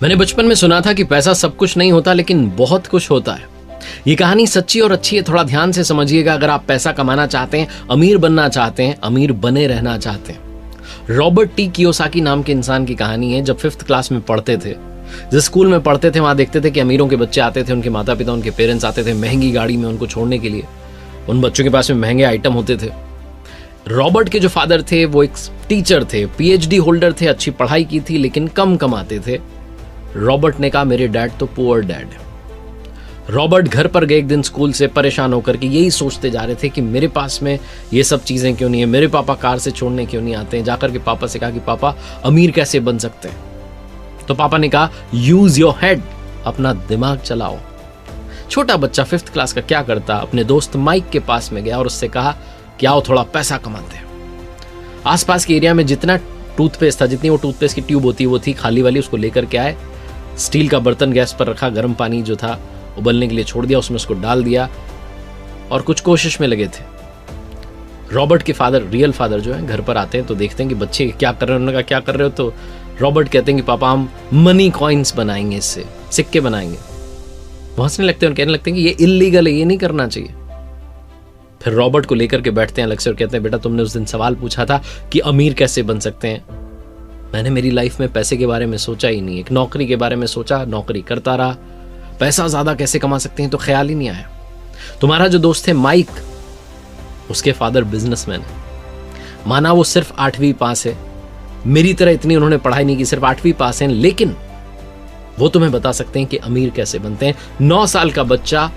मैंने बचपन में सुना था कि पैसा सब कुछ नहीं होता, लेकिन बहुत कुछ होता है। ये कहानी सच्ची और अच्छी है, थोड़ा ध्यान से समझिएगा। अगर आप पैसा कमाना चाहते हैं, अमीर बनना चाहते हैं, अमीर बने रहना चाहते हैं। रॉबर्ट टी कियोसाकी नाम के इंसान की कहानी है। जब 5th क्लास में पढ़ते थे, जिस स्कूल में पढ़ते थे, वहां देखते थे कि अमीरों के बच्चे आते थे, उनके माता पिता, उनके पेरेंट्स आते थे महंगी गाड़ी में उनको छोड़ने के लिए। उन बच्चों के पास में महंगे आइटम होते थे। रॉबर्ट के जो फादर थे वो एक टीचर थे, PhD होल्डर थे, अच्छी पढ़ाई की थी, लेकिन कम कमाते थे। रॉबर्ट ने कहा मेरे डैड तो पुअर डैड है। रॉबर्ट घर पर गए एक दिन स्कूल से परेशान होकर के, यही सोचते जा रहे थे कि मेरे पास में ये सब चीजें क्यों नहीं है, मेरे पापा कार से छोड़ने क्यों नहीं आते हैं। जाकर के पापा से कहा कि पापा अमीर कैसे बन सकते हैं। तो पापा ने कहा यूज योर हेड, अपना दिमाग चलाओ। छोटा बच्चा 5th क्लास का क्या करता, अपने दोस्त माइक के पास में गया और उससे कहा कि आओ थोड़ा पैसा कमाते हैं। आसपास के एरिया में जितना टूथपेस्ट था, जितनी वो टूथपेस्ट की ट्यूब होती वो थी खाली वाली, उसको लेकर के आए। स्टील का बर्तन गैस पर रखा, गर्म पानी जो था उबलने के लिए छोड़ दिया, उसमें उसको डाल दिया और कुछ कोशिश में लगे थे। रॉबर्ट के फादर, रियल फादर जो है, घर पर आते हैं तो देखते हैं कि बच्चे क्या कर रहे हैं। उन्होंने कहा क्या कर रहे हो? तो रॉबर्ट कहते हैं कि पापा हम मनी कॉइन्स बनाएंगे, इससे सिक्के बनाएंगे। वो हंसने लगते हैं और कहने लगते हैं कि ये इल्लीगल है, ये नहीं करना चाहिए। फिर रॉबर्ट को लेकर के बैठते हैं अलग से और कहते हैं बेटा तुमने उस दिन सवाल पूछा था कि अमीर कैसे बन सकते हैं। मैंने मेरी लाइफ में पैसे के बारे में सोचा ही नहीं, एक नौकरी के बारे में सोचा, नौकरी करता रहा। पैसा ज्यादा कैसे कमा सकते हैं तो ख्याल ही नहीं आया। तुम्हारा जो दोस्त है माइक, उसके फादर बिजनेसमैन है। माना वो सिर्फ 8वीं पास है, मेरी तरह इतनी उन्होंने पढ़ाई नहीं की, सिर्फ 8वीं पास है, लेकिन वो तुम्हें बता सकते हैं कि अमीर कैसे बनते हैं। 9 साल का बच्चा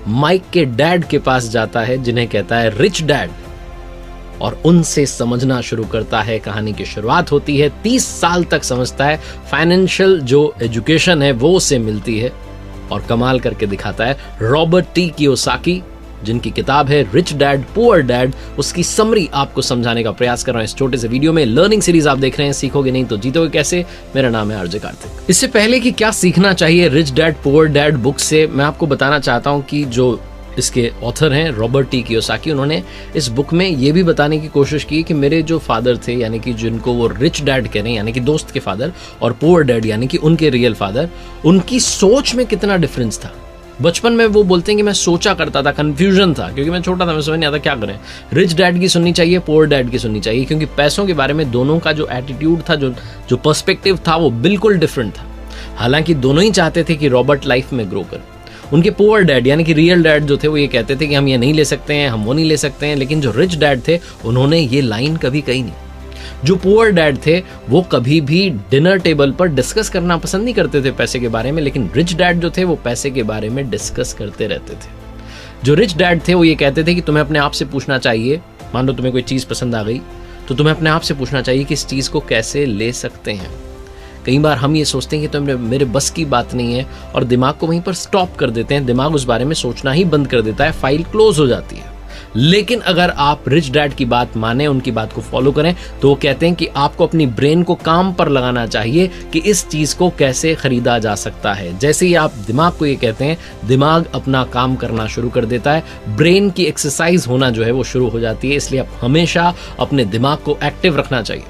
माइक के डैड के पास जाता है, जिन्हें कहता है रिच डैड, और उनसे समझना शुरू करता है। कहानी की शुरुआत होती है, 30 साल तक समझता है, फाइनेंशियल जो एजुकेशन है वो उसे मिलती है और कमाल करके दिखाता है। रॉबर्ट टी कियोसाकी, जिनकी किताब है रिच डैड पुअर डैड, उसकी समरी आपको समझाने का प्रयास कर रहा हूं इस छोटे से वीडियो में। लर्निंग सीरीज आप देख रहे हैं, सीखोगे नहीं तो जीतोगे कैसे। मेरा नाम है आरजे कार्तिक। इससे पहले कि क्या सीखना चाहिए rich dad poor dad book से, मैं आपको बताना चाहता हूं कि जो इसके ऑथर हैं रॉबर्ट टी कियोसाकी, उन्होंने इस बुक में ये भी बताने की कोशिश की कि मेरे जो फादर थे, यानी कि जिनको वो रिच डैड कह रहे हैं, यानी कि दोस्त के फादर, और पुअर डैड यानी कि उनके रियल फादर, उनकी सोच में कितना डिफरेंस था। बचपन में वो बोलते हैं कि मैं सोचा करता था, कंफ्यूजन था, क्योंकि मैं छोटा था, मैं समझ नहीं आता क्या करें। रिच डैड की सुननी चाहिए, पुअर डैड की सुननी चाहिए, क्योंकि पैसों के बारे में दोनों का जो एटीट्यूड था, जो पर्सपेक्टिव था, वो बिल्कुल डिफरेंट था। हालांकि दोनों ही चाहते थे कि रॉबर्ट लाइफ में ग्रो करे। उनके पुअर डैड यानी कि रियल डैड जो थे वो ये कहते थे कि हम ये नहीं ले सकते हैं, हम वो नहीं ले सकते हैं, लेकिन जो रिच डैड थे उन्होंने ये लाइन कभी कही नहीं। जो पुअर डैड थे वो कभी भी डिनर टेबल पर डिस्कस करना पसंद नहीं करते थे पैसे के बारे में, लेकिन रिच डैड जो थे वो पैसे के बारे में डिस्कस करते रहते थे। जो रिच डैड थे वो ये कहते थे कि तुम्हें अपने आप से पूछना चाहिए, मान लो तुम्हें कोई चीज पसंद आ गई तो तुम्हें अपने आप से पूछना चाहिए कि इस चीज को कैसे ले सकते हैं। कई बार हम ये सोचते हैं कि तो मेरे बस की बात नहीं है और दिमाग को वहीं पर स्टॉप कर देते हैं, दिमाग उस बारे में सोचना ही बंद कर देता है, फाइल क्लोज हो जाती है। लेकिन अगर आप रिच डैड की बात माने, उनकी बात को फॉलो करें, तो वो कहते हैं कि आपको अपनी ब्रेन को काम पर लगाना चाहिए कि इस चीज को कैसे खरीदा जा सकता है। जैसे ही आप दिमाग को ये कहते हैं, दिमाग अपना काम करना शुरू कर देता है, ब्रेन की एक्सरसाइज होना जो है वो शुरू हो जाती है। इसलिए आप हमेशा अपने दिमाग को एक्टिव रखना चाहिए।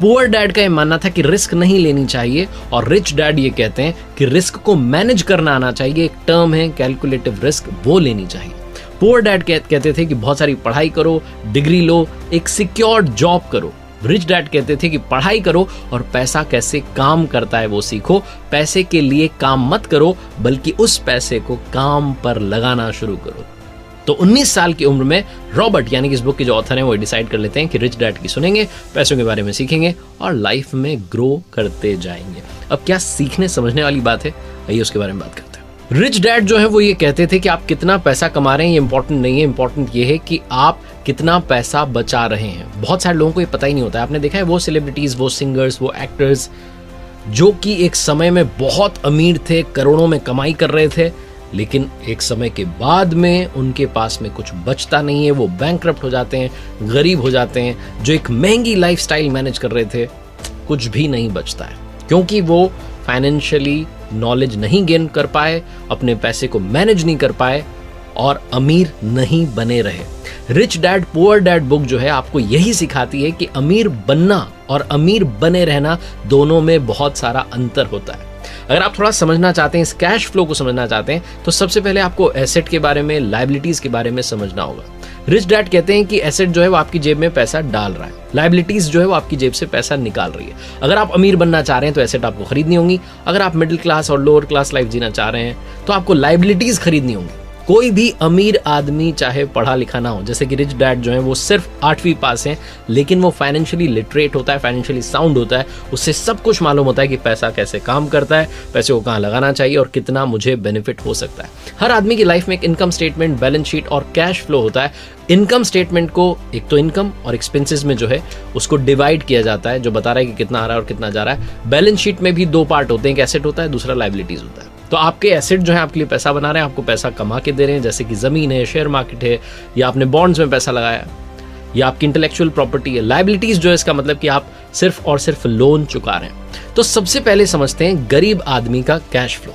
पुअर डैड का ये मानना था कि रिस्क नहीं लेनी चाहिए, और रिच डैड ये कहते हैं कि रिस्क को मैनेज करना आना चाहिए। एक टर्म है कैलकुलेटिव रिस्क, वो लेनी चाहिए। पुअर डैड कहते थे कि बहुत सारी पढ़ाई करो, डिग्री लो, एक सिक्योर्ड जॉब करो। रिच डैड कहते थे कि पढ़ाई करो और पैसा कैसे काम करता है वो सीखो। पैसे के लिए काम मत करो, बल्कि उस पैसे को काम पर लगाना शुरू करो। तो 19 साल की उम्र में रॉबर्ट यानी कि इस बुक के जो ऑथर हैं वो डिसाइड कर लेते हैं कि रिच डैड की सुनेंगे, पैसों के बारे में सीखेंगे और लाइफ में ग्रो करते जाएंगे। अब क्या सीखने समझने वाली बात है, आइए उसके बारे में बात करते हैं। रिच डैड जो है वो ये कहते थे कि आप कितना पैसा कमा रहे हैं ये इंपॉर्टेंट नहीं है, इंपॉर्टेंट ये है कि आप कितना पैसा बचा रहे हैं। बहुत सारे लोगों को ये पता ही नहीं होता है। आपने देखा है वो सेलिब्रिटीज, वो सिंगर्स, वो एक्टर्स जो कि एक समय में बहुत अमीर थे, करोड़ों में कमाई कर रहे थे, लेकिन एक समय के बाद में उनके पास में कुछ बचता नहीं है, वो बैंकरप्ट हो जाते हैं, गरीब हो जाते हैं। जो एक महंगी लाइफस्टाइल मैनेज कर रहे थे, कुछ भी नहीं बचता है, क्योंकि वो फाइनेंशियली नॉलेज नहीं गेन कर पाए, अपने पैसे को मैनेज नहीं कर पाए और अमीर नहीं बने रहे। Rich dad poor dad book जो है आपको यही सिखाती है कि अमीर बनना और अमीर बने रहना दोनों में बहुत सारा अंतर होता है। अगर आप थोड़ा समझना चाहते हैं, इस कैश फ्लो को समझना चाहते हैं, तो सबसे पहले आपको एसेट के बारे में, लायबिलिटीज के बारे में समझना होगा। रिच डैड कहते हैं कि एसेट जो है वो आपकी जेब में पैसा डाल रहा है, लायबिलिटीज जो है वो आपकी जेब से पैसा निकाल रही है। अगर आप अमीर बनना चाह रहे हैं तो एसेट आपको खरीदनी होंगी। अगर आप मिडिल क्लास और लोअर क्लास लाइफ जीना चाह रहे हैं तो आपको लायबिलिटीज खरीदनी होंगी। कोई भी अमीर आदमी चाहे पढ़ा लिखा ना हो, जैसे कि रिच डैड जो है वो सिर्फ 8वीं पास हैं, लेकिन वो फाइनेंशियली लिटरेट होता है, फाइनेंशियली साउंड होता है, उससे सब कुछ मालूम होता है कि पैसा कैसे काम करता है, पैसे को कहाँ लगाना चाहिए और कितना मुझे बेनिफिट हो सकता है। हर आदमी की लाइफ में एक इनकम स्टेटमेंट, बैलेंस शीट और कैश फ्लो होता है। इनकम स्टेटमेंट को एक तो इनकम और एक्सपेंसेस में जो है उसको डिवाइड किया जाता है, जो बता रहा है कि कितना आ रहा है और कितना जा रहा है। बैलेंस शीट में भी 2 पार्ट होते हैं, एक एसेट होता है, दूसरा लायबिलिटीज होता है। तो आपके एसेट जो है आपके लिए पैसा बना रहे हैं, आपको पैसा कमा के दे रहे हैं, जैसे कि जमीन है, शेयर मार्केट है, या आपने बॉन्ड्स में पैसा लगाया, या आपकी इंटेलेक्चुअल प्रॉपर्टी है। लायबिलिटीज जो है इसका मतलब कि आप सिर्फ और सिर्फ लोन चुका रहे हैं। तो सबसे पहले समझते हैं गरीब आदमी का कैश फ्लो।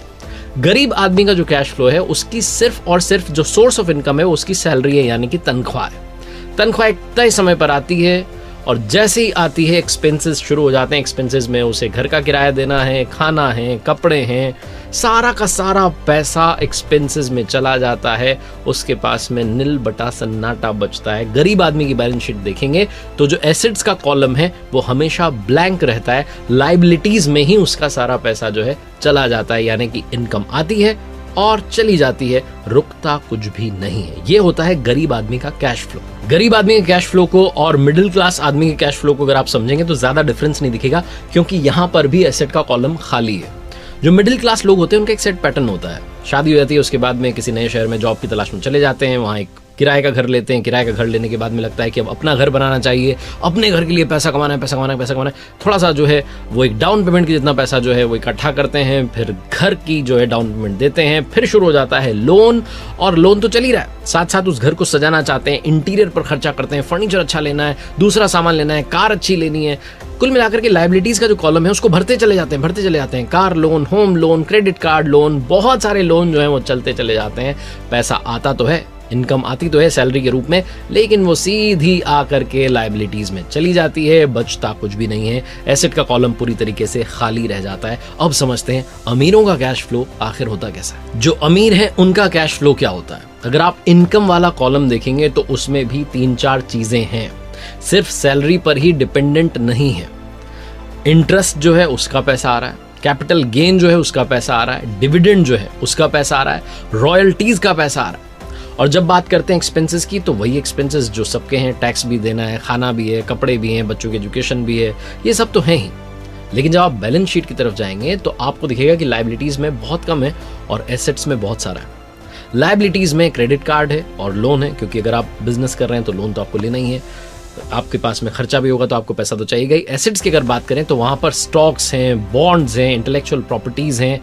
गरीब आदमी का जो कैश फ्लो है उसकी सिर्फ और सिर्फ जो सोर्स ऑफ इनकम है उसकी सैलरी है, यानी कि तनख्वाह है। तनख्वाह एक तय समय पर आती है और जैसे ही आती है एक्सपेंसेस शुरू हो जाते हैं। एक्सपेंसेस में उसे घर का किराया देना है, खाना है, कपड़े हैं, सारा का सारा पैसा एक्सपेंसेस में चला जाता है। उसके पास में नील बटा सन्नाटा बचता है। गरीब आदमी की बैलेंस शीट देखेंगे तो जो एसेट्स का कॉलम है वो हमेशा ब्लैंक रहता है, लायबिलिटीज में ही उसका सारा पैसा जो है चला जाता है, यानी कि इनकम आती है और चली जाती है, रुकता कुछ भी नहीं है। ये होता है गरीब आदमी का कैश फ्लो। गरीब आदमी के कैश फ्लो को और मिडिल क्लास आदमी के कैश फ्लो को अगर आप समझेंगे तो ज्यादा डिफरेंस नहीं दिखेगा, क्योंकि यहां पर भी एसेट का कॉलम खाली है। जो मिडिल क्लास लोग होते हैं उनका एक सेट पैटर्न होता है। शादी हो जाती है, उसके बाद में किसी नए शहर में जॉब की तलाश में चले जाते हैं, वहां एक किराए का घर लेते हैं। किराए का घर लेने के बाद में लगता है कि अब अपना घर बनाना चाहिए, अपने घर के लिए पैसा कमाना है, पैसा कमाना है, पैसा कमाना है। थोड़ा सा जो है वो एक डाउन पेमेंट की जितना पैसा जो है वो इकट्ठा करते हैं, फिर घर की जो है डाउन पेमेंट देते हैं, फिर शुरू हो जाता है लोन। और लोन तो चल ही रहा है, साथ साथ उस घर को सजाना चाहते हैं, इंटीरियर पर खर्चा करते हैं, फर्नीचर अच्छा लेना है, दूसरा सामान लेना है, कार अच्छी लेनी है। कुल मिलाकर के लायबिलिटीज का जो कॉलम है उसको भरते चले जाते हैं। Car loan, home loan, credit card loan, बहुत सारे लोन जो है वो चलते चले जाते हैं। पैसा आता तो है, इनकम आती तो है सैलरी के रूप में, लेकिन वो सीधी आकर के लायबिलिटीज में चली जाती है, बचता कुछ भी नहीं है। एसेट का कॉलम पूरी तरीके से खाली रह जाता है। अब समझते हैं अमीरों का कैश फ्लो आखिर होता कैसा है। जो अमीर है उनका कैश फ्लो क्या होता है। अगर आप इनकम वाला कॉलम देखेंगे तो उसमें भी 3-4 चीजें हैं, सिर्फ सैलरी पर ही डिपेंडेंट नहीं है। इंटरेस्ट जो है उसका पैसा आ रहा है, कैपिटल गेन जो है उसका पैसा आ रहा है, डिविडेंड जो है उसका पैसा आ रहा है, रॉयल्टीज का पैसा आ रहा है। और जब बात करते हैं एक्सपेंसेस की तो वही एक्सपेंसेस जो सबके हैं, टैक्स भी देना है, खाना भी है, कपड़े भी हैं, बच्चों की एजुकेशन भी है, ये सब तो है ही। लेकिन जब आप बैलेंस शीट की तरफ जाएंगे तो आपको दिखेगा कि लायबिलिटीज में बहुत कम है और एसेट्स में बहुत सारा है। लायबिलिटीज में क्रेडिट कार्ड है और लोन है, क्योंकि अगर आप बिजनेस कर रहे हैं तो लोन तो आपको लेना ही है, आपके पास में खर्चा भी होगा तो आपको पैसा तो चाहिए ही। एसेट्स की अगर बात करें तो वहां पर स्टॉक्स हैं, बॉन्ड्स हैं, इंटेलेक्चुअल प्रॉपर्टीज हैं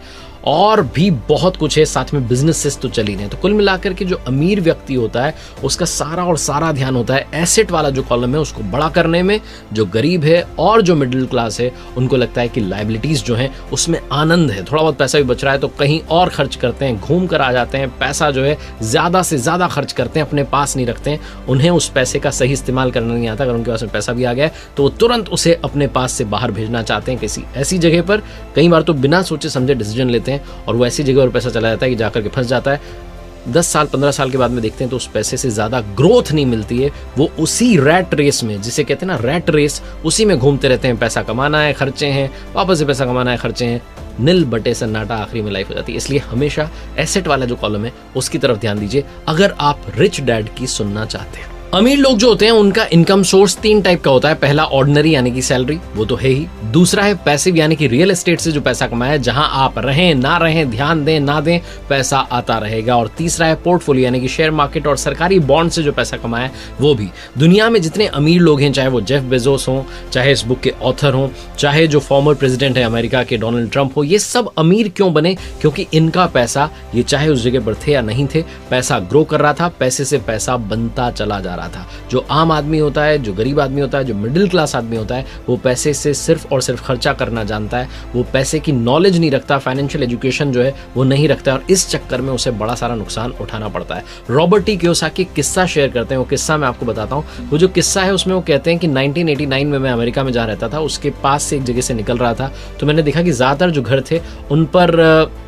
और भी बहुत कुछ है, साथ में बिजनेसेस तो चल ही रहे हैं। तो कुल मिलाकर के जो अमीर व्यक्ति होता है उसका सारा और सारा ध्यान होता है एसेट वाला जो कॉलम है उसको बड़ा करने में। जो गरीब है और जो मिडिल क्लास है उनको लगता है कि लायबिलिटीज जो है उसमें आनंद है, थोड़ा बहुत पैसा भी बच रहा है तो कहीं और खर्च करते हैं, घूम कर आ जाते हैं, पैसा जो है ज्यादा से ज्यादा खर्च करते हैं, अपने पास नहीं रखते हैं। उन्हें उस पैसे का सही इस्तेमाल करना नहीं आता। अगर उनके पास में पैसा भी आ गया तो वो तुरंत उसे अपने पास से बाहर भेजना चाहते हैं किसी ऐसी जगह पर, कई बार तो बिना सोचे समझे डिसीजन लेते हैं और वो ऐसी जगह पर पैसा चला जाता है कि जाकर के फंस जाता है। 10 साल 15 साल के बाद में देखते हैं तो उस पैसे से ज्यादा ग्रोथ नहीं मिलती है। वो उसी रैट रेस में, जिसे कहते हैं ना रैट रेस, उसी में घूमते रहते हैं। पैसा कमाना है, खर्चे हैं, वापस से पैसा कमाना है, खर्चे हैं, नील बटे सन्नाटा आखिरी में लाइफ हो जाती है। इसलिए हमेशा एसेट वाला जो कॉलम है उसकी तरफ ध्यान दीजिए अगर आप रिच डैड की सुनना चाहते हैं। अमीर लोग जो होते हैं उनका इनकम सोर्स 3 टाइप का होता है। पहला ऑर्डिनरी यानी कि सैलरी, वो तो है ही। दूसरा है पैसिव यानी कि रियल एस्टेट से जो पैसा कमाया, जहां आप रहें ना रहें, ध्यान दें ना दें, पैसा आता रहेगा। और तीसरा है पोर्टफोलियो यानी कि शेयर मार्केट और सरकारी बॉन्ड से जो पैसा कमाया वो भी। दुनिया में जितने अमीर लोग हैं, चाहे वो जेफ बेजोस हों, चाहे इस बुक के ऑथर हों, चाहे जो फॉर्मर प्रेसिडेंट है अमेरिका के डोनाल्ड ट्रंप हो, ये सब अमीर क्यों बने? क्योंकि इनका पैसा, ये चाहे उस जगह पर थे या नहीं थे, पैसा ग्रो कर रहा था, पैसे से पैसा बनता चला जा रहा रहा था। जो आम आदमी होता है, जो गरीब आदमी होता है, जो मिडिल क्लास आदमी होता है, वो पैसे से सिर्फ और सिर्फ खर्चा करना जानता है, वो पैसे की नॉलेज नहीं रखता, फाइनेंशियल एजुकेशन जो है वो नहीं रखता, और इस चक्कर में उसे बड़ा सारा नुकसान उठाना पड़ता है। रॉबर्ट टी कियोसाकी किस्सा शेयर करते हैं, वो किस्सा मैं आपको बताता हूँ। वो जो किस्सा है उसमें वो कहते हैं कि 1989 में मैं अमेरिका में जहाँ रहता था, उसके पास से एक जगह से निकल रहा था, तो मैंने देखा कि ज़्यादातर जो घर थे उन पर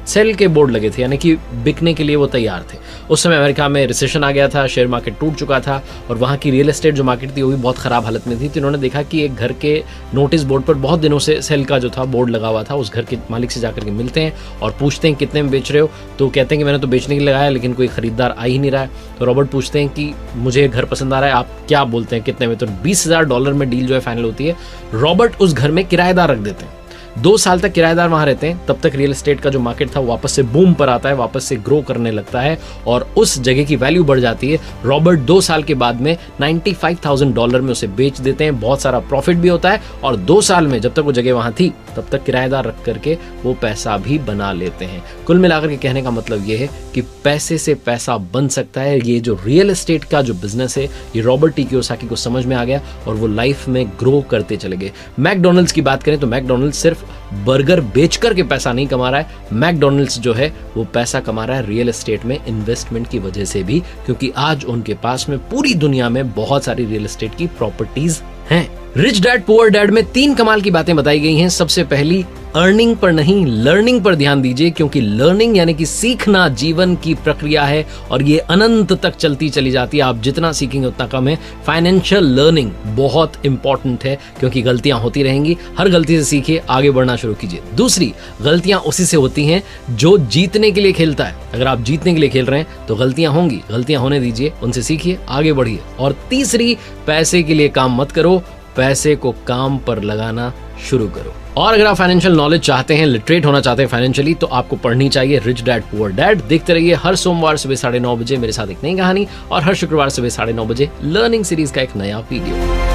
सेल के बोर्ड लगे थे, यानी कि बिकने के लिए वो तैयार थे। उस समय अमेरिका में रिसेशन आ गया था, शेयर मार्केट टूट चुका था, और वहाँ की रियल एस्टेट जो मार्केट थी वो भी बहुत ख़राब हालत में थी। तो इन्होंने देखा कि एक घर के नोटिस बोर्ड पर बहुत दिनों से सेल का जो था बोर्ड लगा हुआ था। उस घर के मालिक से जाकर के मिलते हैं और पूछते हैं कितने में बेच रहे हो, तो कहते हैं कि मैंने तो बेचने के लिए लगाया, लेकिन कोई खरीदार आ ही नहीं रहा है। तो रॉबर्ट पूछते हैं कि मुझे घर पसंद आ रहा है, आप क्या बोलते हैं कितने में? तो $20,000 में डील जो है फाइनल होती है। रॉबर्ट उस घर में किराएदार रख देते हैं, 2 साल तक किराएदार वहां रहते हैं। तब तक रियल एस्टेट का जो मार्केट था वो वापस से बूम पर आता है, वापस से ग्रो करने लगता है, और उस जगह की वैल्यू बढ़ जाती है। रॉबर्ट 2 साल के बाद में $95,000 में उसे बेच देते हैं, बहुत सारा प्रॉफिट भी होता है, और 2 साल में जब तक वो जगह वहां थी तब तक किराएदार रख करके वो पैसा भी बना लेते हैं। कुल मिलाकर के कहने का मतलब ये है कि पैसे से पैसा बन सकता है। ये जो रियल एस्टेट का जो बिजनेस है, ये रॉबर्ट टी कियोसाकी को समझ में आ गया और वो लाइफ में ग्रो करते चले गए। मैकडॉनल्ड्स की बात करें तो मैकडॉनल्ड्स सिर्फ बर्गर बेचकर के पैसा नहीं कमा रहा है, मैकडॉनल्ड्स जो है वो पैसा कमा रहा है रियल एस्टेट में इन्वेस्टमेंट की वजह से भी, क्योंकि आज उनके पास में पूरी दुनिया में बहुत सारी रियल एस्टेट की प्रॉपर्टीज हैं। रिच डैड पुअर डैड में 3 कमाल की बातें बताई गई हैं। सबसे पहली, अर्निंग पर नहीं लर्निंग पर ध्यान दीजिए, क्योंकि लर्निंग यानी कि सीखना जीवन की प्रक्रिया है और ये अनंत तक चलती चली जाती है। आप जितना सीखेंगे उतना कम है। फाइनेंशियल लर्निंग बहुत इंपॉर्टेंट है, क्योंकि गलतियां होती रहेंगी, हर गलती से सीखिए, आगे बढ़ना शुरू कीजिए। दूसरी, गलतियां उसी से होती हैं जो जीतने के लिए खेलता है। अगर आप जीतने के लिए खेल रहे हैं तो गलतियां होंगी, गलतियां होने दीजिए, उनसे सीखिए, आगे बढ़िए। और तीसरी, पैसे के लिए काम मत करो, पैसे को काम पर लगाना शुरू करो। और अगर आप फाइनेंशियल नॉलेज चाहते हैं, लिटरेट होना चाहते हैं फाइनेंशियली, तो आपको पढ़नी चाहिए रिच डैड पुअर डैड। देखते रहिए हर सोमवार सुबह 9:30 बजे मेरे साथ एक नई कहानी, और हर शुक्रवार सुबह 9:30 बजे लर्निंग सीरीज का एक नया वीडियो।